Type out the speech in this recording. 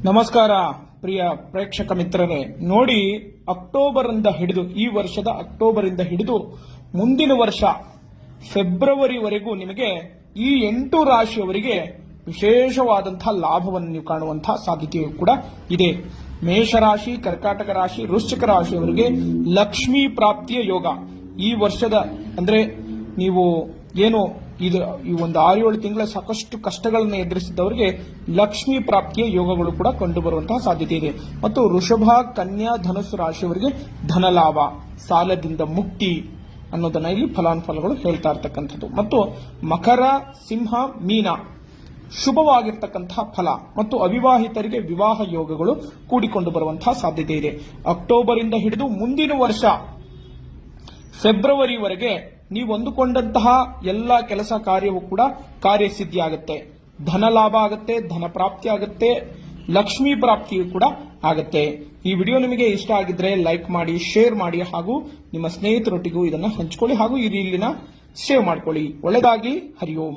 ನಮಸ್ಕಾರ ಪ್ರಿಯ ಪ್ರೇಕ್ಷಕ ಮಿತ್ರರೇ. ನೋಡಿ, ಅಕ್ಟೋಬರ್ ಇಂದ ಹಿಡಿದು ಈ ವರ್ಷದ ಅಕ್ಟೋಬರ್ ಇಂದ ಹಿಡಿದು ಮುಂದಿನ ವರ್ಷ ಫೆಬ್ರವರಿವರೆಗೂ ನಿಮಗೆ ಈ 8 ರಾಶಿಯವರಿಗೆ ವಿಶೇಷವಾದಂತಹ ಲಾಭವನ್ನು ನೀವು ಕಾಣುವಂತಹ ಸಾಧ್ಯತೆಯೂ ಕೂಡ ಇದೆ. ಮೇಷರಾಶಿ, ಕರ್ಕಾಟಕ ರಾಶಿ, ವೃಶ್ಚಿಕ ರಾಶಿಯವರಿಗೆ ಲಕ್ಷ್ಮೀ ಪ್ರಾಪ್ತಿಯ ಯೋಗ. ಈ ವರ್ಷದ ಅಂದ್ರೆ ನೀವು ಏನು ಈ ಒಂದು 6-7 ತಿಂಗಳ ಸಾಕಷ್ಟು ಕಷ್ಟಗಳನ್ನು ಎದುರಿಸಿದವರಿಗೆ ಲಕ್ಷ್ಮೀ ಪ್ರಾಪ್ತಿಯ ಯೋಗಗಳು ಕೂಡ ಕಂಡು ಬರುವಂತಹ ಸಾಧ್ಯತೆ ಇದೆ. ಮತ್ತು ವೃಷಭ, ಕನ್ಯಾ, ಧನುಸ್ಸು ರಾಶಿಯವರಿಗೆ ಧನಲಾಭ, ಸಾಲದಿಂದ ಮುಕ್ತಿ ಅನ್ನೋದನ್ನ ಇಲ್ಲಿ ಫಲಾನುಫಲಗಳು ಹೇಳ್ತಾ ಇರ್ತಕ್ಕಂಥದ್ದು. ಮತ್ತು ಮಕರ, ಸಿಂಹ, ಮೀನ ಶುಭವಾಗಿರ್ತಕ್ಕಂತಹ ಫಲ ಮತ್ತು ಅವಿವಾಹಿತರಿಗೆ ವಿವಾಹ ಯೋಗಗಳು ಕೂಡಿಕೊಂಡು ಬರುವಂತಹ ಸಾಧ್ಯತೆ ಇದೆ. ಅಕ್ಟೋಬರ್ ಇಂದ ಹಿಡಿದು ಮುಂದಿನ ವರ್ಷ ಫೆಬ್ರವರಿವರೆಗೆ ನೀವು ಅಂದುಕೊಂಡಂತಹ ಎಲ್ಲ ಕೆಲಸ ಕಾರ್ಯವೂ ಕೂಡ ಕಾರ್ಯಸಿದ್ಧಿ ಆಗುತ್ತೆ, ಧನ ಲಾಭ ಆಗುತ್ತೆ, ಧನ ಪ್ರಾಪ್ತಿ ಆಗುತ್ತೆ, ಲಕ್ಷ್ಮೀ ಪ್ರಾಪ್ತಿಯೂ ಕೂಡ ಆಗುತ್ತೆ. ಈ ವಿಡಿಯೋ ನಿಮಗೆ ಇಷ್ಟ ಆಗಿದ್ರೆ ಲೈಕ್ ಮಾಡಿ, ಶೇರ್ ಮಾಡಿ, ಹಾಗೂ ನಿಮ್ಮ ಸ್ನೇಹಿತರೊಟ್ಟಿಗೂ ಇದನ್ನ ಹಂಚಿಕೊಳ್ಳಿ, ಹಾಗೂ ಈ ರೀಲ್ನ ಸೇವ್ ಮಾಡ್ಕೊಳ್ಳಿ. ಒಳ್ಳೆಯದಾಗಲಿ. ಹರಿ ಓಂ.